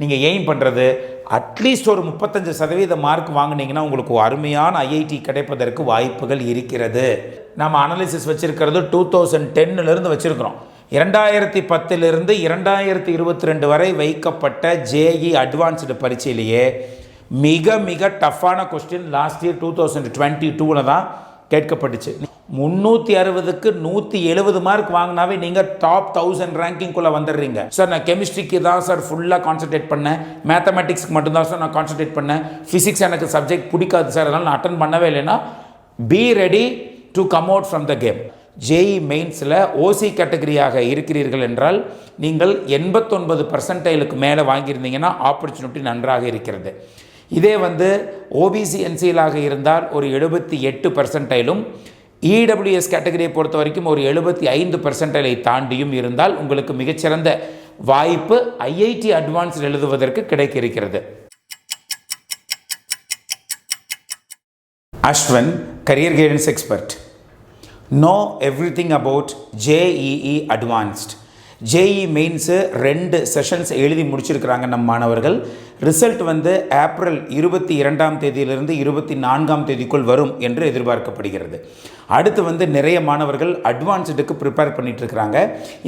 நீங்கள் எய்ம் பண்ணுறது அட்லீஸ்ட் ஒரு 35% மார்க் வாங்கினீங்கன்னா உங்களுக்கு அருமையான ஐஐடி கிடைப்பதற்கு வாய்ப்புகள் இருக்கிறது. நம்ம அனாலிசிஸ் வச்சுருக்கிறது 2010 வச்சுருக்கிறோம். 2010 2022 வரை வைக்கப்பட்ட JEE அட்வான்ஸ்டு பரீட்சையிலேயே மிக மிக டஃப்பான கொஸ்டின் லாஸ்ட் இயர் 2022 தான் கேட்கப்பட்டுச்சு. 360க்கு 170 மார்க் வாங்கினாவே நீங்கள் டாப் 1000 ரேங்கிங்குள்ளே வந்துடுறீங்க. சார் நான் கெமிஸ்ட்ரிக்கு தான் சார் ஃபுல்லாக கான்சன்ட்ரேட் பண்ணேன், மேத்தமெட்டிக்ஸ்க்கு மட்டும்தான் சார் நான் கான்சன்ட்ரேட் பண்ணேன், ஃபிசிக்ஸ் எனக்கு சப்ஜெக்ட் பிடிக்காது சார் அதனால் நான் அட்டன் பண்ணவே இல்லைன்னா be ready to come out from the game. JEE மெயின்ஸில் ஓசி கேட்டகரியாக இருக்கிறீர்கள் என்றால் நீங்கள் 89% மேலே வாங்கியிருந்தீங்கன்னா ஆப்பர்ச்சுனிட்டி நன்றாக இருக்கிறது. இதே ஓபிசி என்சிஎலாக இருந்தால் ஒரு 78%, இடபிள்யூஎஸ் கேட்டகரியை பொறுத்த வரைக்கும் ஒரு 75% தாண்டியும் இருந்தால் உங்களுக்கு மிகச்சிறந்த வாய்ப்பு IIT அட்வான்ஸ் எழுதுவதற்கு கிடைக்க இருக்கிறது. Ashwin, career guidance expert. Know everything about JEE advanced. JEE mains 2 sessions எழுதி முடிச்சிருக்கிறாங்க நம் மாணவர்கள். ரிசல்ட் ஏப்ரல் 22ஆம் தேதியிலிருந்து 24ஆம் தேதிக்குள் வரும் என்று எதிர்பார்க்கப்படுகிறது. அடுத்து நிறைய மாணவர்கள் அட்வான்ஸ்டுக்கு ப்ரிப்பேர் பண்ணிட்டு இருக்கிறாங்க.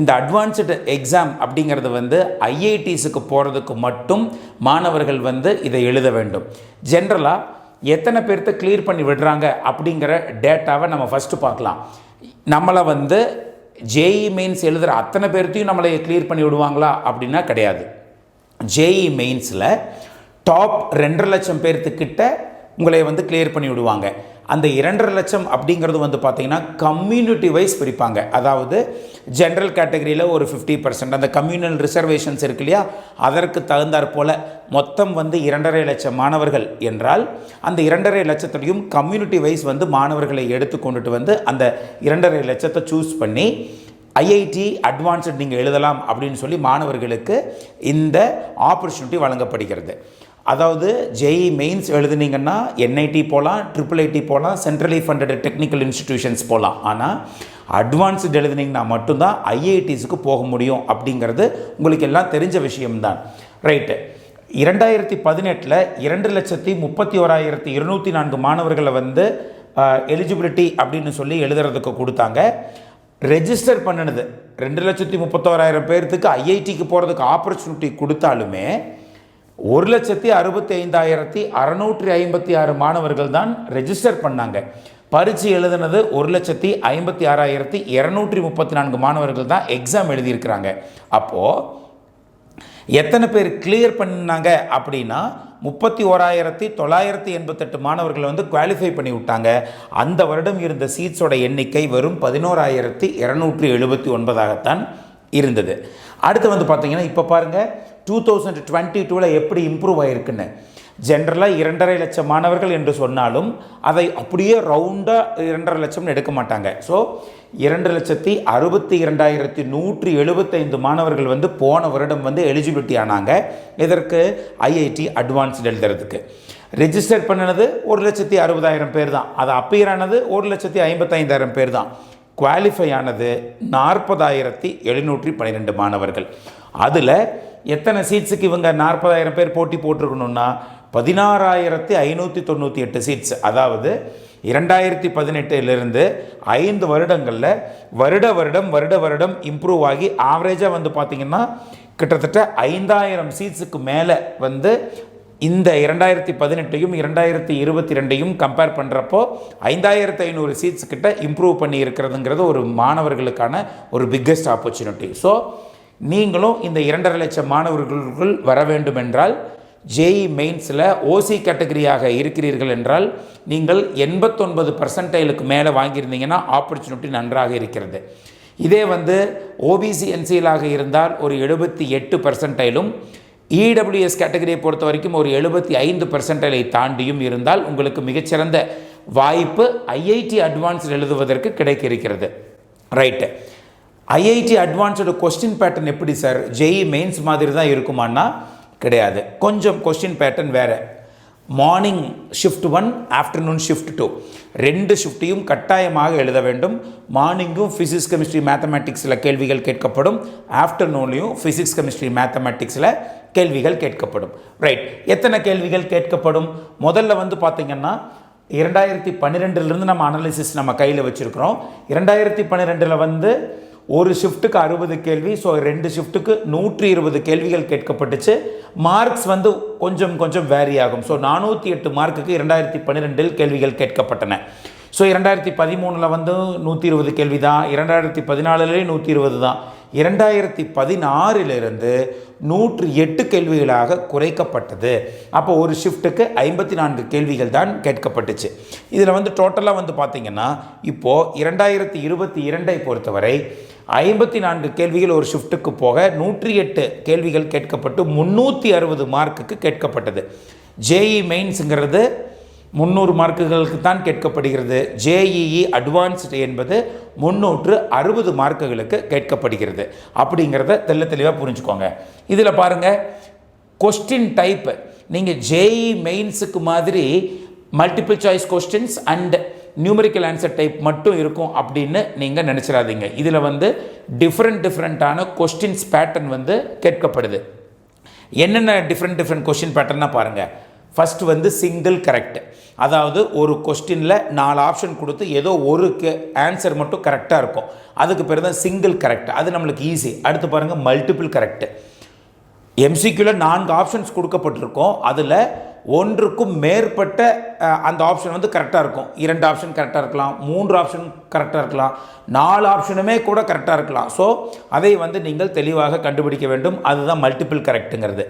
இந்த அட்வான்ஸ்டு எக்ஸாம் அப்படிங்கிறது IITஸுக்கு போகிறதுக்கு மட்டும் மாணவர்கள் இதை எழுத வேண்டும். ஜென்ரலாக எத்தனை பேர்த்த கிளியர் பண்ணி விடுறாங்க அப்படிங்கிற டேட்டாவை நம்ம ஃபஸ்ட்டு பார்க்கலாம். நம்மளை JEE மெயின்ஸ் எழுதுகிற அத்தனை பேர்த்தையும் நம்மளை கிளியர் பண்ணி விடுவாங்களா அப்படின்னா கிடையாது. JEE மெயின்ஸில் டாப் 2.5 லட்சம் பேர்த்துக்கிட்ட உங்களை கிளியர் பண்ணி விடுவாங்க. அந்த 2.5 லட்சம் அப்படிங்கிறது பார்த்தீங்கன்னா கம்யூனிட்டி வைஸ் பிரிப்பாங்க. அதாவது ஜென்ரல் கேட்டகரியில் ஒரு 50%, அந்த கம்யூனல் ரிசர்வேஷன்ஸ் இருக்கு இல்லையா, அதற்கு தகுந்தாற் போல் மொத்தம் 2.5 லட்சம் மாணவர்கள் என்றால் அந்த 2.5 லட்சத்துலையும் கம்யூனிட்டி வைஸ் மாணவர்களை எடுத்து கொண்டுட்டு அந்த 2.5 லட்சத்தை சூஸ் பண்ணி IIT அட்வான்ஸ்டு நீங்கள் எழுதலாம் அப்படின்னு சொல்லி மாணவர்களுக்கு இந்த ஆப்பர்ச்சுனிட்டி வழங்கப்படுகிறது. அதாவது JEE மெயின்ஸ் எழுதுனீங்கன்னா NIT போகலாம், IIIT போகலாம், சென்ட்ரலி ஃபண்டட் டெக்னிக்கல் இன்ஸ்டிடியூஷன்ஸ் போகலாம். ஆனால் அட்வான்ஸ்டு எழுதுனீங்கன்னா மட்டும்தான் IITஸுக்கு போக முடியும் அப்படிங்கிறது உங்களுக்கு எல்லாம் தெரிஞ்ச விஷயம்தான். ரைட்டு. 2018 2,31,204 மாணவர்களை எலிஜிபிலிட்டி அப்படின்னு சொல்லி எழுதுறதுக்கு கொடுத்தாங்க. ரெஜிஸ்டர் பண்ணினது 2,31,000 பேர்த்துக்கு IITக்கு போகிறதுக்கு ஆப்பர்ச்சுனிட்டி கொடுத்தாலுமே 1,65,656 மாணவர்கள் தான் ரெஜிஸ்டர் பண்ணாங்க. பரீட்சை எழுதுனது 1,56,234 மாணவர்கள் தான் எக்ஸாம் எழுதியிருக்கிறாங்க. அப்போது எத்தனை பேர் கிளியர் பண்ணாங்க அப்படின்னா 31,988 மாணவர்கள் குவாலிஃபை பண்ணி விட்டாங்க. அந்த வருடம் இருந்த சீட்ஸோட எண்ணிக்கை வெறும் 11,279 இருந்தது. அடுத்து பார்த்தீங்கன்னா இப்போ பாருங்கள் 2022 எப்படி இம்ப்ரூவ் ஆகிருக்குன்னு. ஜென்ரலாக 2.5 லட்சம் மாணவர்கள் என்று சொன்னாலும் அதை அப்படியே ரவுண்டாக 2.5 லட்சம்னு எடுக்க மாட்டாங்க. ஸோ 2,62,175 மாணவர்கள் போன வருடம் எலிஜிபிலிட்டி ஆனாங்க. இதற்கு IIT அட்வான்ஸ்டு எழுதுறதுக்கு ரெஜிஸ்டர் பண்ணினது 1,60,000 பேர் தான். அது அப்பியர் ஆனது 1,55,000 பேர் தான். குவாலிஃபை ஆனது 40,712 மாணவர்கள். அதில் எத்தனை சீட்ஸுக்கு இவங்க 40,000 பேர் போட்டி போட்டிருக்கணும்னா 16,598 சீட்ஸ். அதாவது 2018 5 வருடங்களில் வருடம் இம்ப்ரூவ் ஆகி ஆவரேஜாக பார்த்தீங்கன்னா கிட்டத்தட்ட 5,000 சீட்ஸுக்கு மேலே இந்த 2018ஐயும் 2022ஐயும் கம்பேர் பண்ணுறப்போ 5,500 சீட்ஸ் கிட்ட இம்ப்ரூவ் பண்ணி இருக்கிறதுங்கிறது ஒரு மாணவர்களுக்கான ஒரு பிக்கெஸ்ட் ஆப்பர்ச்சுனிட்டி. ஸோ நீங்களும் இந்த 2.5 லட்சம் மாணவர்களுக்குள் வர வேண்டும் என்றால் JEE மெயின்ஸில் ஓசி கேட்டகரியாக இருக்கிறீர்கள் என்றால் நீங்கள் 89% மேலே வாங்கியிருந்தீங்கன்னா ஆப்பர்ச்சுனிட்டி நன்றாக இருக்கிறது. இதே ஓபிசி என்சிஎலாக இருந்தால் ஒரு 78%, இடபிள்யூஎஸ் கேட்டகரியை பொறுத்த வரைக்கும் ஒரு 75% தாண்டியும் இருந்தால் உங்களுக்கு மிகச்சிறந்த வாய்ப்பு IIT அட்வான்ஸ்டு எழுதுவதற்கு கிடைக்க இருக்கிறது. Right. IIT advanced question pattern எப்படி சார் JEE மெயின்ஸ் மாதிரி தான் இருக்குமான்னா கிடையாது. கொஞ்சம் கொஸ்டின் பேட்டர்ன் வேறு. மார்னிங் ஷிஃப்ட் 1, ஆஃப்டர்நூன் ஷிஃப்ட் 2 2 ஷிஃப்ட்டையும் கட்டாயமாக எழுத வேண்டும். மார்னிங்கும் ஃபிசிக்ஸ் கெமிஸ்ட்ரி மேத்தமெட்டிக்ஸில் கேள்விகள் கேட்கப்படும், ஆஃப்டர்நூன்லேயும் ஃபிசிக்ஸ் கெமிஸ்ட்ரி மேத்தமெட்டிக்ஸில் கேள்விகள் கேட்கப்படும். ரைட், எத்தனை கேள்விகள் கேட்கப்படும்? முதல்ல வந்து பார்த்தீங்கன்னா 2012 நம்ம அனாலிசிஸ் நம்ம கையில் வச்சுருக்கிறோம். 2012 வந்து ஒரு ஷிஃப்ட்டுக்கு 60 கேள்வி, ஸோ 2 ஷிஃப்ட்டுக்கு 120 கேள்விகள் கேட்கப்பட்டுச்சு. மார்க்ஸ் வந்து கொஞ்சம் கொஞ்சம் வேரி ஆகும். ஸோ 408 மார்க்குக்கு 2012 கேள்விகள் கேட்கப்பட்டன. ஸோ 2013 வந்து 120 கேள்வி தான், 2014 120 தான், 2016 108 கேள்விகளாக குறைக்கப்பட்டது. அப்போ ஒரு ஷிஃப்ட்டுக்கு 54 கேள்விகள் தான் கேட்கப்பட்டுச்சு. இதில் வந்து டோட்டலாக வந்து பார்த்திங்கன்னா இப்போது 2022 பொறுத்தவரை 54 கேள்விகள் ஒரு ஷிஃப்ட்டுக்கு போக 108 கேள்விகள் கேட்கப்பட்டு 360 மார்க்குக்கு கேட்கப்பட்டது. JEE மெயின்ஸுங்கிறது 300 மார்க்குகளுக்கு தான் கேட்கப்படுகிறது. JEE அட்வான்ஸ்டு என்பது 360 மார்க்குகளுக்கு கேட்கப்படுகிறது. அப்படிங்கிறத தெளிவாக புரிஞ்சுக்கோங்க. இதில் பாருங்கள், கொஸ்டின் டைப் நீங்கள் JEE மெயின்ஸுக்கு மாதிரி multiple choice questions and numerical answer type மட்டும் இருக்கும் அப்படின்னு நீங்கள் நினச்சிடாதீங்க. இதில் வந்து டிஃப்ரெண்ட்டான கொஸ்டின்ஸ் பேட்டர்ன் வந்து கேட்கப்படுது. என்னென்ன டிஃப்ரெண்ட் கொஸ்டின் பேட்டர்னா பாருங்கள். ஃபஸ்ட்டு வந்து சிங்கிள் கரெக்ட், அதாவது ஒரு கொஸ்டினில் 4 ஆப்ஷன் கொடுத்து ஏதோ ஒரு ஆன்சர் மட்டும் கரெக்டாக இருக்கும், அதுக்கு பேர் தான் சிங்கிள் கரெக்ட். அது நம்மளுக்கு ஈஸி. அடுத்து பாருங்கள் மல்டிபிள் கரெக்ட். MCQவில் 4 ஆப்ஷன்ஸ் கொடுக்கப்பட்டிருக்கோம், அதில் ஒன்றுக்கும் மேற்பட்ட அந்த ஆப்ஷன் வந்து கரெக்டாக இருக்கும். 2 ஆப்ஷன் கரெக்டாக இருக்கலாம், 3 ஆப்ஷன் கரெக்டாக இருக்கலாம், 4 ஆப்ஷனுமே கூட கரெக்டாக இருக்கலாம். ஸோ அதை வந்து நீங்கள் தெளிவாக கண்டுபிடிக்க வேண்டும். அதுதான் மல்டிபிள் கரெக்ட்டுங்கிறது.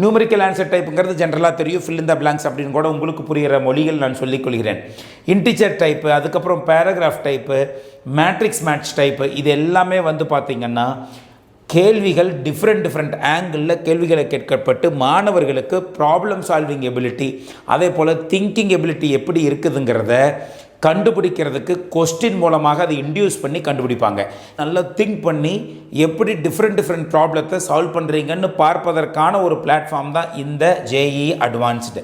நியூமரிக்கல் ஆன்சர் டைப்புங்கிறது ஜென்ரலாக தெரியும், ஃபில் இன் த பிளாங்க்ஸ் அப்படின்னு கூட உங்களுக்கு புரிகிற மொழிகள் நான் சொல்லிக்கொள்கிறேன். இன்டிஜர் டைப்பு, அதுக்கப்புறம் paragraph type, matrix match type, இது எல்லாமே வந்து பார்த்திங்கன்னா கேள்விகள் டிஃப்ரெண்ட் ஆங்கிளில் கேள்விகளை கேட்கப்பட்டு மாணவர்களுக்கு ப்ராப்ளம் சால்விங் எபிலிட்டி, அதே போல் திங்கிங் எபிலிட்டி எப்படி இருக்குதுங்கிறத கண்டுபிடிக்கிறதுக்கு கொஸ்டின் மூலமாக அதை இன்டியூஸ் பண்ணி கண்டுபிடிப்பாங்க. நல்லா திங்க் பண்ணி எப்படி டிஃப்ரெண்ட் ப்ராப்ளத்தை சால்வ் பண்ணுறீங்கன்னு பார்ப்பதற்கான ஒரு பிளாட்ஃபார்ம் தான் இந்த JEE அட்வான்ஸ்டு.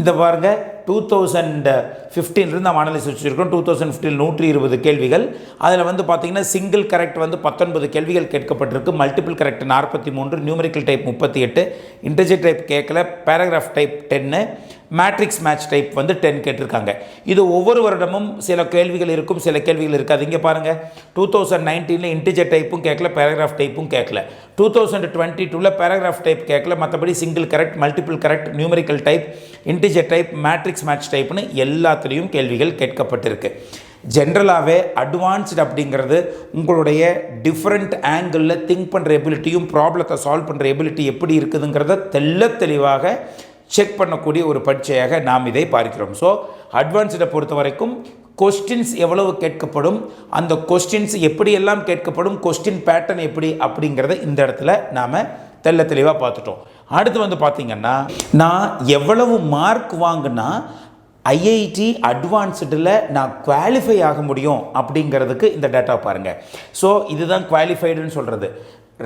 இந்த பாருங்கள், 2015 நம்ம அனாலிசிஸ் வச்சுருக்கோம். 2015 120 கேள்விகள். அதில் வந்து பார்த்திங்கன்னா சிங்கிள் கரெக்ட் வந்து 19 கேள்விகள் கேட்கப்பட்டிருக்கு, multiple correct 43, numerical type 38, integer type கேட்கல, paragraph type 10, matrix match type வந்து 10 கேட்டிருக்காங்க. இது ஒவ்வொரு வருடமும் சில கேள்விகள் இருக்கும், சில கேள்விகள் இருக்காது. இங்கே பாருங்கள், 2019 இன்டிஜர் டைப்பும் கேட்கல, பேராகிராஃப் டைப்பும் கேட்கல. 2022 பேராகிராஃப் டைப் கேட்கல, மற்றபடி single correct, multiple correct, numerical type, integer type, matrix match டைப்னு எல்லாத்துலேயும் கேள்விகள் கேட்கப்பட்டிருக்கு. ஜென்ரலாகவே அட்வான்ஸ்டு அப்படிங்கிறது உங்களுடைய டிஃப்ரெண்ட் ஆங்கிளில் திங்க் பண்ணுற எபிலிட்டியும் ப்ராப்ளத்தை சால்வ் பண்ணுற எபிலிட்டி எப்படி இருக்குதுங்கிறத தெளிவாக செக் பண்ணக்கூடிய ஒரு பரீட்சையாக நாம் இதை பார்க்கிறோம். ஸோ அட்வான்ஸ்டை பொறுத்த வரைக்கும் கொஸ்டின்ஸ் எவ்வளவு கேட்கப்படும், அந்த கொஸ்டின்ஸ் எப்படியெல்லாம் கேட்கப்படும், கொஸ்டின் பேட்டர்ன் எப்படி அப்படிங்கிறத இந்த இடத்துல நாம் தெளிவாக பார்த்துட்டோம். அடுத்து வந்து பார்த்திங்கன்னா, நான் எவ்வளவு மார்க் வாங்கினா IIT அட்வான்ஸ்டில் நான் குவாலிஃபை ஆக முடியும் அப்படிங்கிறதுக்கு இந்த டேட்டா பாருங்கள். ஸோ இதுதான் குவாலிஃபைடுன்னு சொல்கிறது.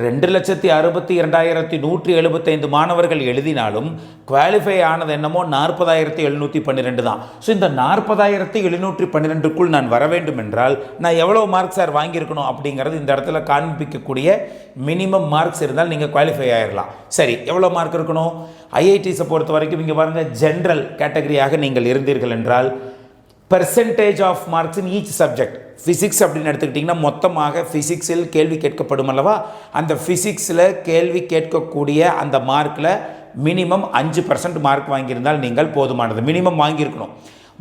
2,62,175 மாணவர்கள் எழுதினாலும் குவாலிஃபை ஆனது என்னமோ 40,712 தான். ஸோ இந்த 40,712க்குள் நான் வர வேண்டும் என்றால் நான் எவ்வளோ மார்க் சார் வாங்கியிருக்கணும் அப்படிங்கிறது இந்த இடத்துல காண்பிக்கக்கூடிய மினிமம் மார்க்ஸ் இருந்தால் நீங்கள் குவாலிஃபை ஆகிடலாம். சரி, எவ்வளோ மார்க் இருக்கணும்? IITஸை பொறுத்த வரைக்கும் இங்கே பாருங்கள், ஜென்ரல் கேட்டகரியாக நீங்கள் இருந்தீர்கள் என்றால் percentage of marks in each subject. Physics அப்படின்னு எடுத்துக்கிட்டிங்கன்னா மொத்தமாக ஃபிசிக்ஸில் கேள்வி கேட்கப்படும் அல்லவா, அந்த ஃபிசிக்ஸில் கேள்வி கேட்கக்கூடிய அந்த மார்க்கில் மினிமம் 5% மார்க் வாங்கியிருந்தால் நீங்கள் போதுமானது. மினிமம் வாங்கியிருக்கணும்.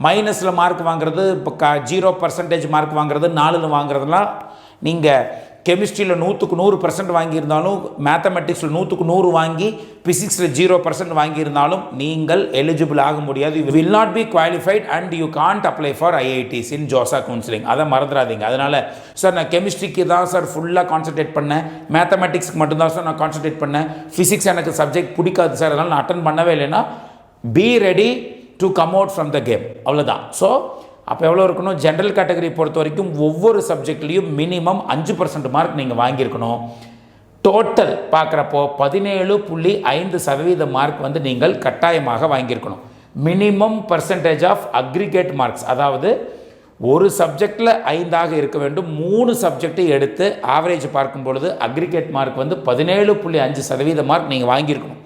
மைனஸில் மார்க் வாங்குறது, இப்போ 0% மார்க் வாங்குறது, 4 வாங்குறதுலாம், நீங்கள் கெமிஸ்ட்ரியில் 100க்கு 100% வாங்கியிருந்தாலும், மேத்தமெட்டிக்ஸில் 100க்கு 100 வாங்கி ஃபிசிக்ஸில் 0% வாங்கியிருந்தாலும் நீங்கள் எலிஜிபிள் ஆக முடியாது. You will not be qualified and you can't apply for IITs in JoSAA counselling. அதை மறந்துடாதீங்க. அதனால் சார் நான் கெமிஸ்ட்ரிக்கு தான் சார் ஃபுல்லாக கான்சன்ட்ரேட் பண்ணேன், மேத்தமெட்டிக்ஸ்க்கு மட்டும்தான் சார் நான் கான்சன்ட்ரேட் பண்ணேன், ஃபிசிக்ஸ் எனக்கு சப்ஜெக்ட் பிடிக்காது சார், அதனால் நான் அட்டன் பண்ணவே இல்லைன்னா be ready to come out from the game. அவ்வளோதான். ஸோ அப்போ எவ்வளோ இருக்கணும்? ஜென்ரல் கேட்டகரி பொறுத்த வரைக்கும் ஒவ்வொரு சப்ஜெக்ட்லேயும் மினிமம் 5% மார்க் நீங்கள் வாங்கியிருக்கணும். டோட்டல் பார்க்குறப்போ 17.5% மார்க் வந்து நீங்கள் கட்டாயமாக வாங்கியிருக்கணும். Minimum percentage of aggregate marks, அதாவது ஒரு சப்ஜெக்டில் 5 இருக்க வேண்டும். 3 சப்ஜெக்டை எடுத்து ஆவரேஜ் பார்க்கும் பொழுது அக்ரிகேட் மார்க் வந்து 17.5% மார்க் நீங்கள் வாங்கியிருக்கணும்.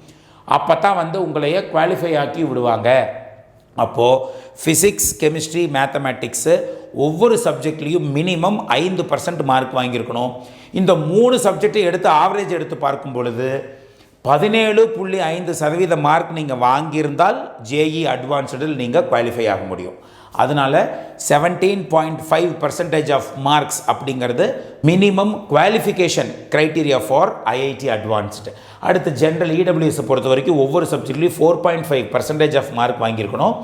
அப்போ தான் வந்து உங்களைய குவாலிஃபை ஆக்கி விடுவாங்க. அப்போது ஃபிசிக்ஸ், கெமிஸ்ட்ரி, மேத்தமேட்டிக்ஸு ஒவ்வொரு சப்ஜெக்ட்லேயும் மினிமம் 5% மார்க் வாங்கியிருக்கணும். இந்த 3 சப்ஜெக்டை எடுத்து ஆவரேஜ் எடுத்து பார்க்கும் பொழுது 17.5% மார்க் நீங்கள் வாங்கியிருந்தால் JEE அட்வான்ஸ்டில் நீங்கள் குவாலிஃபை ஆக முடியும். அதனால் 17.5% ஆஃப் மார்க்ஸ் அப்படிங்கிறது minimum qualification criteria for IIT advanced. அடுத்து ஜென்ரல் EWS பொறுத்த வரைக்கும் ஒவ்வொரு சப்ஜெக்ட்லேயும் 4.5% ஆஃப் மார்க் வாங்கியிருக்கணும்.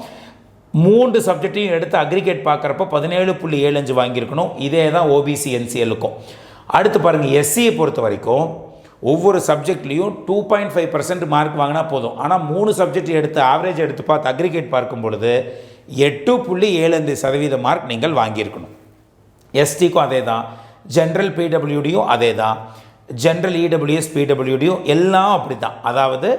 3 சப்ஜெக்டையும் எடுத்து அக்ரிகேட் பார்க்குறப்ப 17.75 வாங்கியிருக்கணும். இதே தான் OBC NCLக்கும். அடுத்து பாருங்கள், SCயை பொறுத்த வரைக்கும் ஒவ்வொரு சப்ஜெக்ட்லேயும் 2.5% மார்க் வாங்கினா போதும். ஆனால் 3 சப்ஜெக்ட் எடுத்து ஆவரேஜ் எடுத்து பார்த்து அக்ரிகேட் பார்க்கும் பொழுது 8.75% மார்க் நீங்கள் வாங்கியிருக்கணும். STக்கும் அதே தான், ஜென்ரல் PWDயும் அதே தான், ஜென்ரல் EWS PWDயும் எல்லாம் அப்படி தான். அதாவது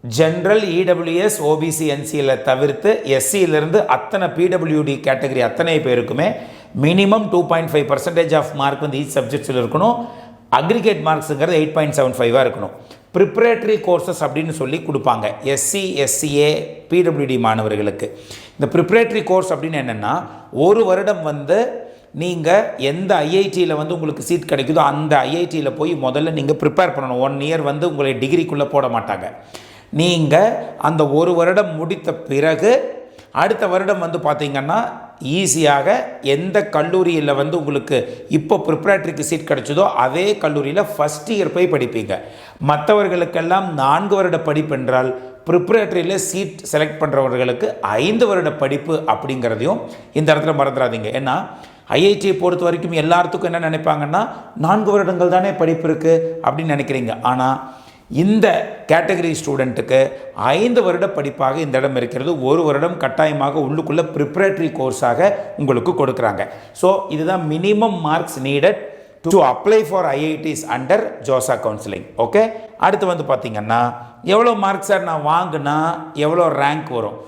ஜென்ரல் EWS OBC NCL தவிர்த்து SCயிலிருந்து அத்தனை PWD கேட்டகரி அத்தனை பேருக்குமே மினிமம் 2.5% ஆஃப் மார்க் வந்து ஈச் சப்ஜெக்ட்ஸில் இருக்கணும். அக்ரிகேட் மார்க்ஸுங்கிறது 8.75 இருக்கணும். ப்ரிப்ரேட்டரி கோர்சஸ் அப்படின்னு சொல்லி கொடுப்பாங்க SC SCA PWD மாணவர்களுக்கு. இந்த ப்ரிப்ரேட்டரி கோர்ஸ் அப்படின்னு என்னென்னா, ஒரு வருடம் வந்து நீங்கள் எந்த IITயில் வந்து உங்களுக்கு சீட் கிடைக்குதோ அந்த IITயில் போய் முதல்ல நீங்கள் ப்ரிப்பேர் பண்ணணும். 1 இயர் வந்து உங்களை டிகிரிக்குள்ளே போட மாட்டாங்க. நீங்கள் அந்த ஒரு வருடம் முடித்த பிறகு அடுத்த வருடம் வந்து பார்த்திங்கன்னா ஈஸியாக எந்த கல்லூரியில் வந்து உங்களுக்கு இப்போ ப்ரிப்ரேட்டரிக்கு சீட் கிடைச்சதோ அதே கல்லூரியில் ஃபஸ்ட் இயர் போய் படிப்பீங்க. மற்றவர்களுக்கெல்லாம் 4 வருட படிப்பு என்றால் ப்ரிப்ரேட்டரியில் சீட் செலக்ட் பண்ணுறவர்களுக்கு 5 வருட படிப்பு அப்படிங்கிறதையும் இந்த இடத்துல மறந்துடாதீங்க. ஏன்னா IITயை பொறுத்த வரைக்கும் எல்லாத்துக்கும் என்ன நினைப்பாங்கன்னா 4 வருடங்கள் தானே படிப்பு இருக்குது அப்படின்னு நினைக்கிறீங்க. ஆனால் இந்த கேட்டகரி ஸ்டூடெண்ட்டுக்கு 5 வருட படிப்பாக இந்த இடம் இருக்கிறது. 1 வருடம் கட்டாயமாக உள்ளுக்குள்ளே ப்ரிப்ரேட்டரி கோர்ஸாக உங்களுக்கு கொடுக்குறாங்க. ஸோ இதுதான் minimum marks needed to apply for IITs under JoSAA counselling. Okay, அடுத்து வந்து பார்த்திங்கன்னா எவ்வளோ மார்க் சார் நான் வாங்கினா எவ்வளோ ரேங்க் வரும்,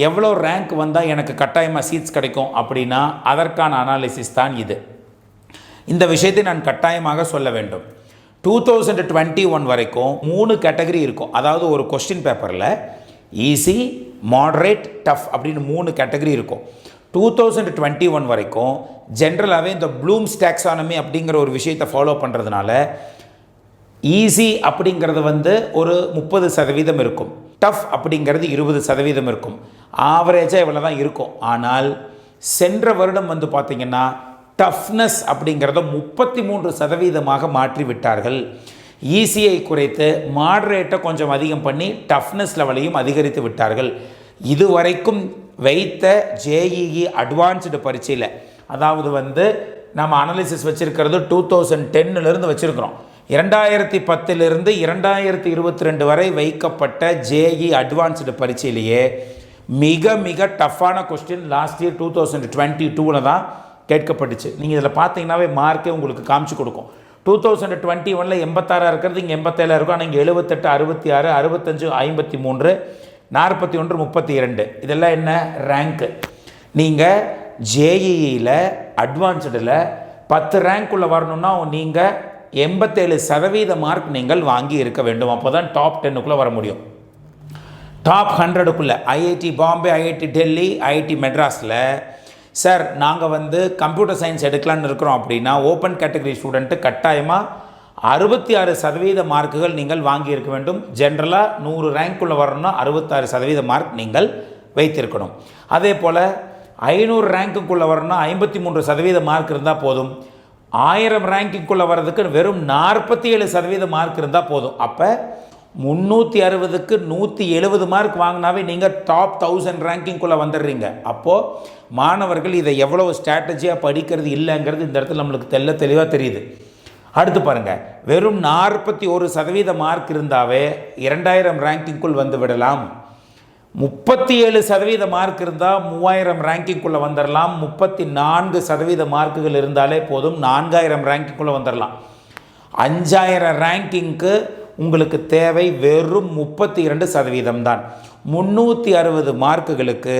எவ்வளோ ரேங்க் வந்தால் எனக்கு கட்டாயமாக சீட்ஸ் கிடைக்கும் அப்படின்னா அதற்கான அனாலிசிஸ் தான் இது. இந்த விஷயத்தை நான் கட்டாயமாக சொல்ல வேண்டும். 2021 வரைக்கும் 3 கேட்டகரி இருக்கும். அதாவது ஒரு கொஸ்டின் பேப்பரில் ஈஸி, மாடரேட், டஃப் அப்படின்னு 3 கேட்டகரி இருக்கும். 2021 வரைக்கும் ஜென்ரலாகவே இந்த ப்ளூம்ஸ் டாக்ஸானமி அப்படிங்கிற ஒரு விஷயத்தை ஃபாலோ பண்ணுறதுனால ஈஸி அப்படிங்கிறது வந்து ஒரு 30% இருக்கும், டஃப் அப்படிங்கிறது 20% இருக்கும், ஆவரேஜாக இவ்வளோ தான் இருக்கும். ஆனால் சென்ற வருடம் வந்து பார்த்திங்கன்னா டஃப்னஸ் அப்படிங்கிறத 33% மாற்றி விட்டார்கள். ஈஸியை குறைத்து மாடரேட்டை கொஞ்சம் அதிகம் பண்ணி டஃப்னஸ் லெவலையும் அதிகரித்து விட்டார்கள். இதுவரைக்கும் வைத்த JEE அட்வான்ஸ்டு பரீட்சையில், அதாவது வந்து நம்ம அனாலிசிஸ் வச்சுருக்கிறது 2010 வச்சுருக்கிறோம். 2010 2022 வரை வைக்கப்பட்ட JEE அட்வான்ஸ்டு பரீட்சையிலேயே மிக மிக டஃப்பான கொஸ்டின் லாஸ்ட் இயர் 2022 தான் கேட்கப்பட்டுச்சு. நீங்கள் இதில் பார்த்தீங்கன்னாவே மார்க்கே உங்களுக்கு காமிச்சு கொடுக்கும். 2021 86 இருக்கிறது, இங்கே 87 இருக்கும். ஆனால் இங்கே 78, 66, 65, 53, 41, 32 இதெல்லாம் என்ன ரேங்க்கு. நீங்கள் JEEயில் அட்வான்ஸ்டில் 10 ரேங்க்குள்ளே வரணும்னா நீங்கள் 87% மார்க் நீங்கள் வாங்கி இருக்க வேண்டும். அப்போ தான் டாப் 10க்குள்ளே வர முடியும். டாப் 100க்குள்ளே IIT Bombay, IIT Delhi, IIT மெட்ராஸில் சார் நாங்கள் வந்து கம்ப்யூட்டர் சயின்ஸ் எடுக்கலான்னு இருக்கிறோம் அப்படின்னா ஓப்பன் கேட்டகரி ஸ்டூடெண்ட்டு கட்டாயமாக 66% மார்க்குகள் நீங்கள் வாங்கியிருக்க வேண்டும். ஜென்ரலாக 100 ரேங்க்குள்ளே வரணும்னா 66% மார்க் நீங்கள் வைத்திருக்கணும். அதே போல் 500 ரேங்க்குள்ளே வரணும்னா 53% மார்க் இருந்தால் போதும். 1000 ரேங்கிங்குள்ளே வர்றதுக்கு வெறும் 47% மார்க் இருந்தால் போதும். அப்போ 360க்கு 170 மார்க் வாங்கினாவே நீங்கள் டாப் 1000 ரேங்கிங்குள்ளே வந்துடுறீங்க. அப்போது மாணவர்கள் இதை எவ்வளவு ஸ்ட்ராட்டஜியாக படிக்கிறது இல்லைங்கிறது இந்த இடத்துல நம்மளுக்கு தெளிவாக தெரியுது. அடுத்து பாருங்கள், வெறும் 41% மார்க் இருந்தாவே 2000 ரேங்கிங்குள் வந்து விடலாம். 37% மார்க் இருந்தால் 3000 ரேங்கிங்குள்ளே வந்துடலாம். 34% மார்க்குகள் இருந்தாலே போதும் 4000 ரேங்கிங்குள்ளே வந்துடலாம். 5000 ரேங்கிங்க்கு உங்களுக்கு தேவை வெறும் 32% தான். 360 மார்க்குகளுக்கு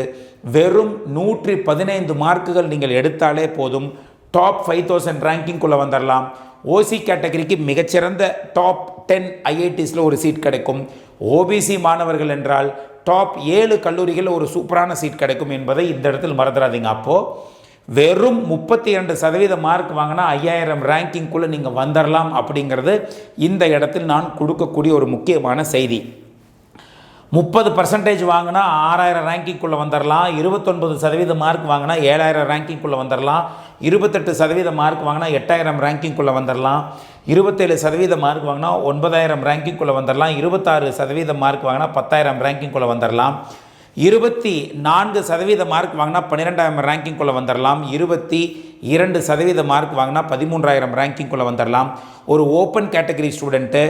வெறும் 115 மார்க்குகள் நீங்கள் எடுத்தாலே போதும் டாப் 5000 ரேங்கிங்குள்ளே வந்துடலாம். ஓசி கேட்டகரிக்கு மிகச்சிறந்த டாப் 10 IITஸில் ஒரு சீட் கிடைக்கும். ஓபிசி மாணவர்கள் என்றால் டாப் 7 கல்லூரிகள் ஒரு சூப்பரான சீட் கிடைக்கும் என்பதை இந்த இடத்தில் மறந்துடாதீங்க. அப்போது வெறும் 32% மார்க் வாங்கினா 5000 ரேங்கிங்குள்ளே நீங்கள் வந்துடலாம் அப்படிங்கிறது இந்த இடத்தில் நான் கொடுக்கக்கூடிய ஒரு முக்கியமான செய்தி. 30% வாங்கினா 6000 ரேங்கிங்குள்ளே வந்துடலாம். 29% மார்க் வாங்கினா 7000 ரேங்கிங்குள்ளே வந்துடலாம். 28% மார்க் வாங்கினா 8000 ரேங்கிங்குள்ளே வந்துடலாம். 27% மார்க் வாங்கினா 9000 ரேங்கிங்குள்ளே வந்துடலாம். 26% மார்க் வாங்கினா 10000 ரேங்கிங்குள்ளே வந்துடலாம். 24% மார்க் வாங்கினா 12000 ரேங்கிங்குள்ளே வந்துடலாம். 22% மார்க் வாங்கினா 13000 ரேங்கிங்குள்ளே வந்துடலாம். ஒரு ஓப்பன் கேட்டகரி ஸ்டூடெண்ட்டு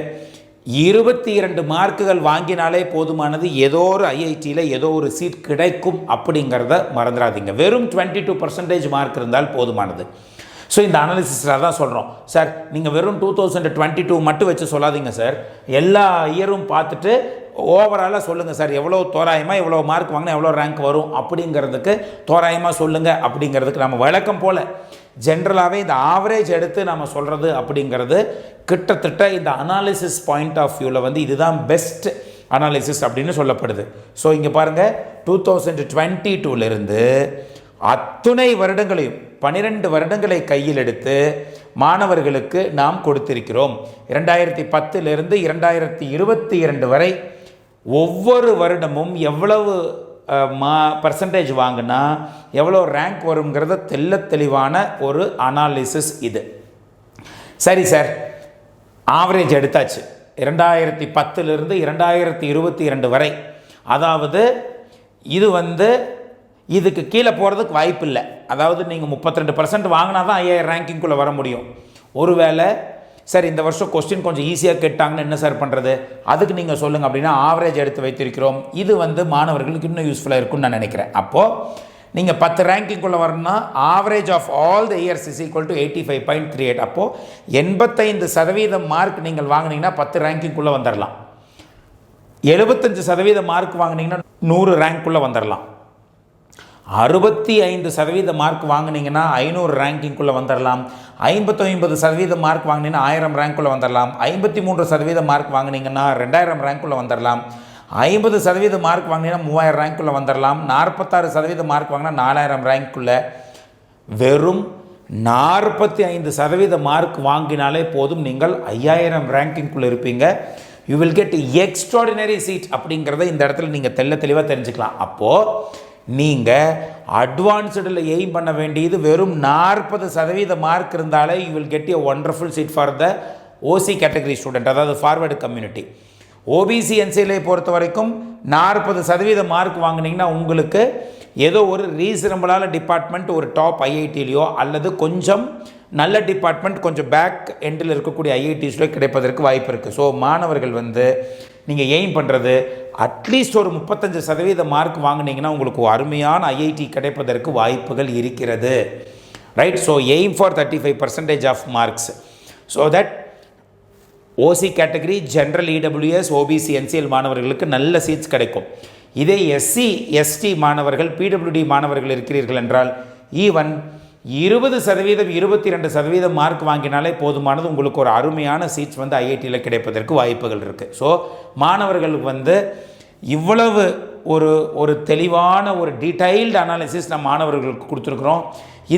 22 மார்க்குகள் வாங்கினாலே போதுமானது, ஏதோ ஒரு ஐஐடியில் ஏதோ ஒரு சீட் கிடைக்கும் அப்படிங்கிறத மறந்துடாதீங்க. வெறும் 22% மார்க் இருந்தால் போதுமானது. ஸோ இந்த அனாலிசிஸில் தான் சொல்கிறோம். சார் நீங்கள் வெறும் 2022 மட்டும் வச்சு சொல்லாதீங்க சார், எல்லா இயரும் பார்த்துட்டு ஓவராலாக சொல்லுங்கள் சார், எவ்வளோ தோராயமாக எவ்வளோ மார்க் வாங்கினா எவ்வளோ ரேங்க் வரும் அப்படிங்கிறதுக்கு தோராயமாக சொல்லுங்கள். அப்படிங்கிறதுக்கு நம்ம வழக்கம் போல் ஜென்ரலாகவே இந்த ஆவரேஜ் எடுத்து நம்ம சொல்கிறது அப்படிங்கிறது கிட்டத்தட்ட இந்த அனாலிசிஸ் பாயிண்ட் ஆஃப் வியூவில் வந்து இதுதான் பெஸ்ட் அனாலிசிஸ் அப்படின்னு சொல்லப்படுது. ஸோ இங்கே பாருங்கள், 2022லேருந்து அத்துணை வருடங்களையும் 12 வருடங்களை கையில் எடுத்து மாணவர்களுக்கு நாம் கொடுத்திருக்கிறோம். 2010லிருந்து 2022 வரை ஒவ்வொரு வருடமும் எவ்வளவு பர்சன்டேஜ் வாங்கினா எவ்வளோ ரேங்க் வருங்கிறத தெளிவான ஒரு அனாலிசிஸ் இது. சரி சார், ஆவரேஜ் எடுத்தாச்சு 2010லிருந்து 2022 வரை. அதாவது இது வந்து இதுக்கு கீழே போகிறதுக்கு வாய்ப்பு இல்லை. அதாவது நீங்கள் 32% வாங்கினா தான் 5000 ரேங்கிங்குள்ளே வர முடியும். ஒருவேளை சார் இந்த வருஷம் கொஸ்டின் கொஞ்சம் ஈஸியாக கேட்டாங்கன்னு என்ன சார் பண்ணுறது, அதுக்கு நீங்கள் சொல்லுங்கள் அப்படின்னா ஆவரேஜ் எடுத்து வைத்திருக்கிறோம். இது வந்து மாணவர்களுக்கு இன்னும் யூஸ்ஃபுல்லாக இருக்கும்னு நான் நினைக்கிறேன். அப்போது நீங்கள் 10 ரேங்கிங்குள்ளே வரணும்னா average of all the years is equal to 85.38. அப்போது 85% மார்க் நீங்கள் வாங்கினீங்கன்னா 10 ரேங்கிங்குள்ளே வந்துடலாம். 75% மார்க் வாங்கினீங்கன்னா 100 ரேங்க்குள்ளே வந்துடலாம். 65% மார்க் வாங்கினீங்கன்னா 500 ரேங்கிங்குள்ளே வந்துடலாம். 59% மார்க் வாங்கினீங்கன்னா 1000 ரேங்க்குள்ளே வந்துடலாம். 53% மார்க் வாங்கினீங்கன்னா 2000 ரேங்க்குள்ளே வந்துடலாம். 50% மார்க் வாங்கினீங்கன்னா 3000 ரேங்க்குள்ளே வந்துடலாம். 46% மார்க் வாங்கினா 4000 ரேங்க்குள்ளே. வெறும் 45% மார்க் வாங்கினாலே போதும், நீங்கள் 5000 ரேங்கிங்குள்ளே இருப்பீங்க. You will get extraordinary seat அப்படிங்கிறத இந்த இடத்துல நீங்கள் தெளிவாக தெரிஞ்சுக்கலாம். அப்போது நீங்கள் அட்வான்ஸ்டில் எய்ம் பண்ண வேண்டியது வெறும் 40% மார்க் இருந்தாலே you will get a wonderful seat for the OC category student, அதாவது ஃபார்வர்டு கம்யூனிட்டி. ஓபிசி என்சிஎல்ஐ பொறுத்த வரைக்கும் 40% மார்க் வாங்கினீங்கன்னா உங்களுக்கு ஏதோ ஒரு ரீசனபிளான டிபார்ட்மெண்ட் ஒரு டாப் ஐஐடிலையோ அல்லது கொஞ்சம் நல்ல டிபார்ட்மெண்ட் கொஞ்சம் பேக் எண்டில் இருக்கக்கூடிய ஐஐடிஸ்லையோ கிடைப்பதற்கு வாய்ப்பு இருக்குது. ஸோ மாணவர்கள் வந்து நீங்கள் எய்ம் பண்ணுறது அட்லீஸ்ட் ஒரு 35% மார்க் வாங்கினீங்கன்னா உங்களுக்கு அருமையான ஐஐடி கிடைப்பதற்கு வாய்ப்புகள் இருக்கிறது. Right? So aim for 35% of marks. So that OC category, general EWS, OBC NCL மாணவர்களுக்கு நல்ல சீட்ஸ் கிடைக்கும். இதே எஸ்சி எஸ்டி மாணவர்கள், பிடபிள்யூடி மாணவர்கள் இருக்கிறீர்கள் என்றால் ஈவன் 20% 22% மார்க் வாங்கினாலே போதுமானது, உங்களுக்கு ஒரு அருமையான சீட்ஸ் வந்து ஐஐடியில் கிடைப்பதற்கு வாய்ப்புகள் இருக்குது. ஸோ மாணவர்களுக்கு வந்து இவ்வளவு ஒரு தெளிவான ஒரு டீடைல்டு அனாலிசிஸ் நம்ம மாணவர்களுக்கு கொடுத்துருக்குறோம்.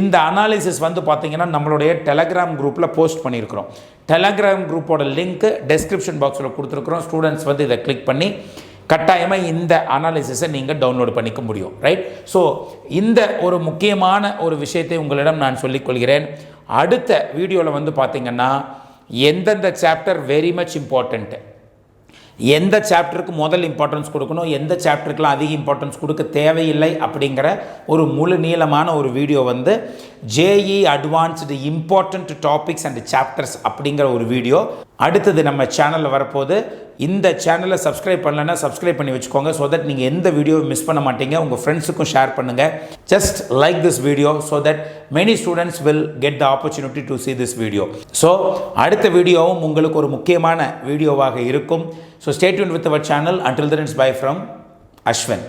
இந்த அனாலிசிஸ் வந்து பார்த்திங்கன்னா நம்மளுடைய டெலகிராம் குரூப்பில் போஸ்ட் பண்ணியிருக்கிறோம். டெலகிராம் குரூப்போட லிங்க்கு டெஸ்கிரிப்ஷன் பாக்ஸில் கொடுத்துருக்குறோம். ஸ்டூடெண்ட்ஸ் வந்து இதை கிளிக் பண்ணி கட்டாயமாக இந்த அனாலிசிஸை நீங்கள் டவுன்லோட் பண்ணிக்க முடியும். ரைட்? ஸோ இந்த ஒரு முக்கியமான ஒரு விஷயத்தை உங்களிடம் நான் சொல்லிக்கொள்கிறேன். அடுத்த வீடியோவில் வந்து பார்த்திங்கன்னா எந்தெந்த சாப்டர் வெரி மச் இம்பார்ட்டண்ட்டு, எந்த சாப்டருக்கு முதல் இம்பார்ட்டன்ஸ் கொடுக்கணும், எந்த சாப்டருக்கெலாம் அதிக இம்பார்ட்டன்ஸ் கொடுக்க தேவையில்லை அப்படிங்கிற ஒரு முழு நீளமான ஒரு வீடியோ வந்து JEE advanced important topics and chapters அப்படிங்கிற ஒரு வீடியோ அடுத்தது நம்ம சேனலில் வரப்போது. இந்த சேனலை சப்ஸ்கிரைப் பண்ணலைன்னா சப்ஸ்கிரைப் பண்ணி வச்சுக்கோங்க. ஸோ தட் நீங்கள் எந்த வீடியோவை மிஸ் பண்ண மாட்டீங்க. உங்கள் ஃப்ரெண்ட்ஸுக்கும் ஷேர் பண்ணுங்கள். Just like this video so that many students will get the opportunity to see this video. So அடுத்த வீடியோவும் உங்களுக்கு ஒரு முக்கியமான வீடியோவாக இருக்கும். So stay tuned with our channel. Until then, it's bye from Ashwin.